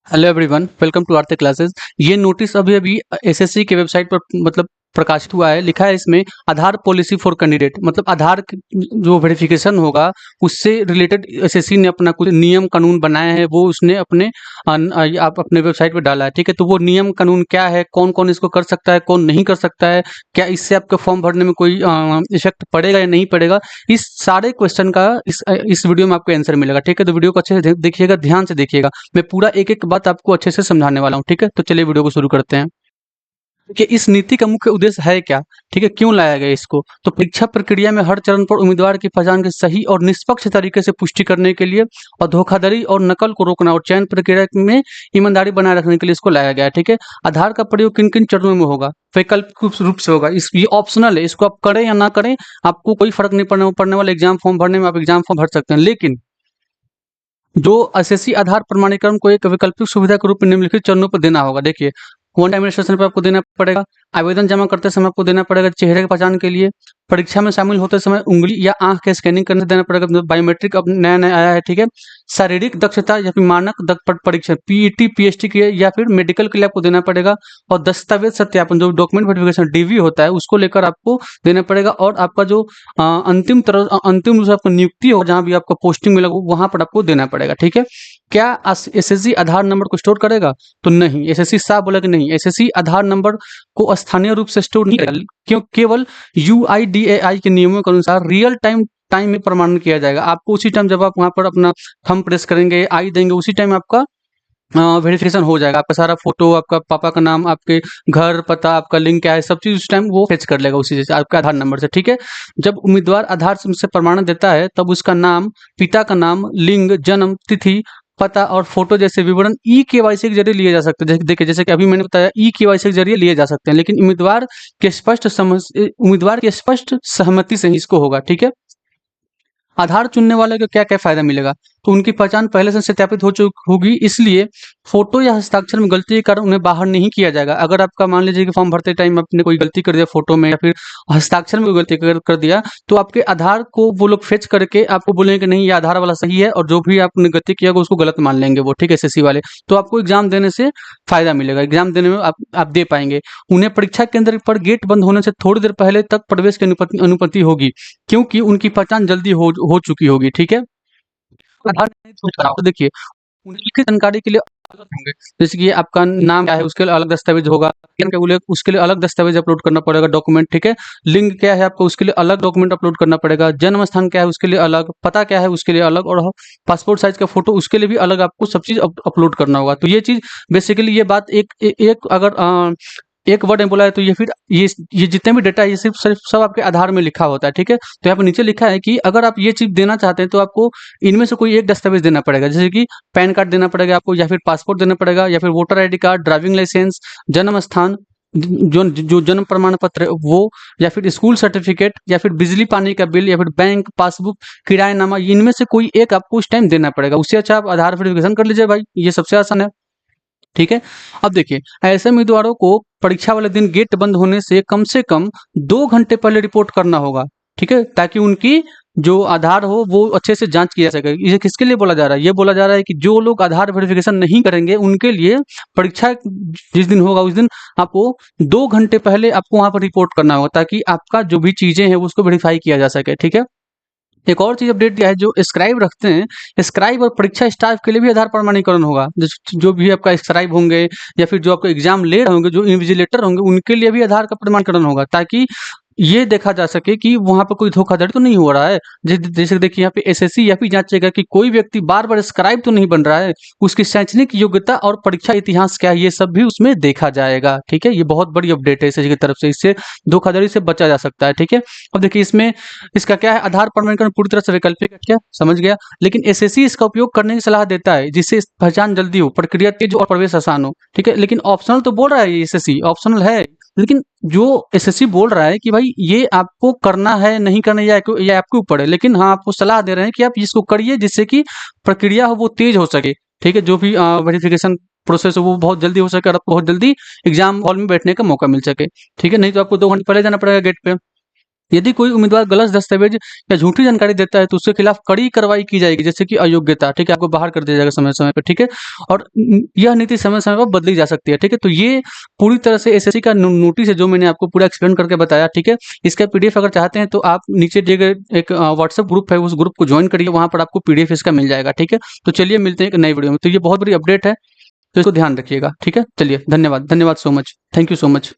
Hello everyone, welcome to Aarte classes. ये notice अभी अभी एसएससी के वेबसाइट पर प्रकाशित हुआ है। लिखा है इसमें आधार पॉलिसी फॉर कैंडिडेट, मतलब जो वेरिफिकेशन होगा उससे रिलेटेड एसएससी ने अपना कुछ नियम कानून बनाए हैं, वो उसने आप अपने वेबसाइट पर डाला है। ठीक है, तो वो नियम कानून क्या है, कौन कौन इसको कर सकता है, कौन नहीं कर सकता है, क्या इससे आपके फॉर्म भरने में कोई इफेक्ट पड़ेगा या नहीं पड़ेगा, इस सारे क्वेश्चन का इस वीडियो में आपको आंसर मिलेगा। ठीक है, तो वीडियो को अच्छे से देखिएगा, ध्यान से देखिएगा। मैं पूरा एक एक बात आपको अच्छे से समझाने वाला हूँ। ठीक है, तो चलिए वीडियो को शुरू करते हैं कि इस नीति का मुख्य उद्देश्य है क्या। ठीक है, क्यों लाया गया इसको। तो परीक्षा प्रक्रिया में हर चरण पर उम्मीदवार की पहचान की सही और निष्पक्ष तरीके से पुष्टि करने के लिए और धोखाधड़ी और नकल को रोकना और चयन प्रक्रिया में ईमानदारी बनाए रखने के लिए इसको लाया गया है। ठीक है, आधार का प्रयोग किन किन चरणों में होगा, वैकल्पिक रूप से होगा। ये ऑप्शनल है, इसको आप करें या ना करें आपको कोई फर्क नहीं पड़ने वाला। एग्जाम फॉर्म भरने में आप एग्जाम फॉर्म भर सकते हैं, लेकिन जो एसएससी आधार प्रमाणीकरण को एक वैकल्पिक सुविधा के रूप में निम्नलिखित चरणों पर देना होगा। देखिए, वन टाइम रजिस्ट्रेशन पर आपको देना पड़ेगा, आवेदन जमा करते समय आपको देना पड़ेगा चेहरे की पहचान के लिए, परीक्षा में शामिल होते समय उंगली या आंख के स्कैनिंग करने से देना पड़ेगा, मतलब बायोमेट्रिक अब नया नया आया है। ठीक है, शारीरिक दक्षता या फिर मानक परीक्षण पीईटी पीएचटी के या फिर मेडिकल के लिए आपको देना पड़ेगा, और दस्तावेज सत्यापन जो डॉक्यूमेंट वेरिफिकेशन डीवी होता है उसको लेकर आपको देना पड़ेगा, और आपका जो अंतिम रूप से आपको नियुक्ति हो, जहां भी आपको पोस्टिंग मिलेगा वहां पर आपको देना पड़ेगा। ठीक है, क्या एसएससी आधार नंबर को स्टोर करेगा? तो नहीं, एसएससी साफ बोला कि नहीं, एसएससी आधार नंबर को स्थानीय रूप से स्टोर नहीं करेगा। क्यों? केवल यूआईडीएआई के नियमों के अनुसार रियल टाइम में प्रमाणन किया जाएगा। आपको उसी टाइम जब आप वहां पर अपना थंब प्रेस करेंगे, आई देंगे, उसी टाइम आपका वेरिफिकेशन हो जाएगा। आपका सारा फोटो, आपका पापा का नाम, आपके घर पता, आपका लिंक क्या है, सब चीज उस टाइम वो फेच कर लेगा उसी से आपके आधार नंबर से। ठीक है, जब उम्मीदवार आधार से प्रमाणन देता है तब उसका नाम, पिता का नाम, लिंग, जन्म तिथि, पता और फोटो जैसे विवरण ई केवाईसी के जरिए लिए जा सकते हैं। देखिए, जैसे कि अभी मैंने बताया ई केवाईसी के जरिए लिए जा सकते हैं, लेकिन उम्मीदवार की स्पष्ट सहमति से ही इसको होगा। ठीक है, आधार चुनने वाले को क्या क्या फायदा मिलेगा, तो उनकी पहचान पहले से सत्यापित हो चुकी होगी, इसलिए फोटो या हस्ताक्षर में गलती के कारण उन्हें बाहर नहीं किया जाएगा। अगर आपका मान लीजिए कि फॉर्म भरते टाइम आपने कोई गलती कर दिया फोटो में या फिर हस्ताक्षर में कोई गलती कर दिया, तो आपके आधार को वो लोग फेच करके आपको बोलेंगे कि नहीं ये आधार वाला सही है, और जो भी आपने गलती किया होगा उसको गलत मान लेंगे वो। ठीक है, एसएससी वाले। तो आपको एग्जाम देने से फायदा मिलेगा, एग्जाम देने में आप दे पाएंगे। उन्हें परीक्षा केंद्र पर गेट बंद होने से थोड़ी देर पहले तक प्रवेश की अनुमति होगी, क्योंकि उनकी पहचान जल्दी हो चुकी होगी। ठीक है, आधार नहीं तो कराओ। तो देखिए, उनकी जानकारी के लिए अलग होंगे, जैसे कि आपका नाम क्या है उसके लिए अलग दस्तावेज होगा, उसके लिए अलग दस्तावेज अपलोड करना पड़ेगा, डॉक्यूमेंट। ठीक है, लिंग क्या है आपको उसके लिए अलग डॉक्यूमेंट अपलोड करना पड़ेगा, जन्म स्थान क्या है उसके लिए अलग, पता क्या है उसके लिए अलग, और पासपोर्ट साइज का फोटो उसके लिए भी अलग आपको सब चीज अपलोड करना होगा। तो ये चीज बेसिकली ये बात एक अगर एक वर्ड में बोला है तो ये फिर ये जितने भी डेटा है ये सिर्फ सब आपके आधार में लिखा होता है। ठीक है, तो यहाँ पर नीचे लिखा है कि अगर आप ये चीज देना चाहते हैं तो आपको इनमें से कोई एक दस्तावेज देना पड़ेगा, जैसे कि पैन कार्ड देना पड़ेगा आपको, या फिर पासपोर्ट देना पड़ेगा, या फिर voter ID card, driving licence, जन्म स्थान, जो जन्म प्रमाण पत्र है वो, या फिर स्कूल सर्टिफिकेट, या फिर बिजली पानी का बिल, या फिर बैंक पासबुक, किरायानामा, इनमें से कोई एक आपको उस टाइम देना पड़ेगा। उससे अच्छा आप आधार वेरिफिकेशन कर लीजिए भाई, ये सबसे आसान है। ठीक है, अब देखिए, ऐसे उम्मीदवारों को परीक्षा वाले दिन गेट बंद होने से कम 2 घंटे पहले रिपोर्ट करना होगा। ठीक है, ताकि उनकी जो आधार हो वो अच्छे से जांच किया जा सके। ये किसके लिए बोला जा रहा है? ये बोला जा रहा है कि जो लोग आधार वेरिफिकेशन नहीं करेंगे उनके लिए परीक्षा जिस दिन होगा उस दिन आपको 2 घंटे पहले आपको वहां पर रिपोर्ट करना होगा, ताकि आपका जो भी चीजें हैं उसको वेरीफाई किया जा सके। ठीक है, एक और चीज अपडेट दिया है, जो स्क्राइब रखते हैं, स्क्राइब और परीक्षा स्टाफ के लिए भी आधार प्रमाणीकरण होगा। जो भी आपका स्क्राइब होंगे या फिर जो आपको एग्जाम ले रहे होंगे, जो इन्विजिलेटर होंगे, उनके लिए भी आधार का प्रमाणीकरण होगा, ताकि ये देखा जा सके कि वहां पर कोई धोखाधड़ी तो नहीं हो रहा है। जैसे देखिए, यहाँ पे एसएससी यह भी जांचेगा कि कोई व्यक्ति बार बार स्क्राइब तो नहीं बन रहा है, उसकी शैक्षणिक योग्यता और परीक्षा इतिहास क्या है ये सब भी उसमें देखा जाएगा। ठीक है, ये बहुत बड़ी अपडेट है एसएससी की तरफ से, इससे धोखाधड़ी से बचा जा सकता है। ठीक है, अब देखिए इसमें इसका क्या है, आधार प्रमाणीकरण पूरी तरह से वैकल्पिक है, क्या समझ गया, लेकिन एसएससी इसका उपयोग करने की सलाह देता है जिससे पहचान जल्दी हो, प्रक्रिया तेज हो और प्रवेश आसान हो। ठीक है, लेकिन ऑप्शनल तो बोल रहा है, एसएससी ऑप्शनल है, लेकिन जो एसएससी बोल रहा है कि भाई ये आपको करना है नहीं करना ये आपके ऊपर है, लेकिन हाँ आपको सलाह दे रहे हैं कि आप इसको करिए जिससे कि प्रक्रिया हो वो तेज हो सके। ठीक है, जो भी वेरिफिकेशन प्रोसेस हो वो बहुत जल्दी हो सके और आपको बहुत जल्दी एग्जाम हॉल में बैठने का मौका मिल सके। ठीक है, नहीं तो आपको 2 घंटे पहले जाना पड़ेगा गेट पे। यदि कोई उम्मीदवार गलत दस्तावेज या झूठी जानकारी देता है तो उसके खिलाफ कड़ी कार्रवाई की जाएगी, जैसे कि अयोग्यता, ठीक है, आपको बाहर कर दिया जाएगा समय समय पे, ठीक है। और यह नीति समय समय पर बदली जा सकती है, ठीक है। तो ये पूरी तरह से एसएससी का नोटिस है जो मैंने आपको पूरा एक्सप्लेन करके बताया, ठीक है। इसका पीडीएफ अगर चाहते हैं तो आप नीचे दिए गए एक व्हाट्सएप ग्रुप है, उस ग्रुप को ज्वाइन करिए, वहां पर आपको पीडीएफ इसका मिल जाएगा, ठीक है। तो चलिए मिलते हैं एक नई वीडियो में। तो ये बहुत बड़ी अपडेट है, तो इसको ध्यान रखिएगा, ठीक है। चलिए धन्यवाद, धन्यवाद so much, thank you so much.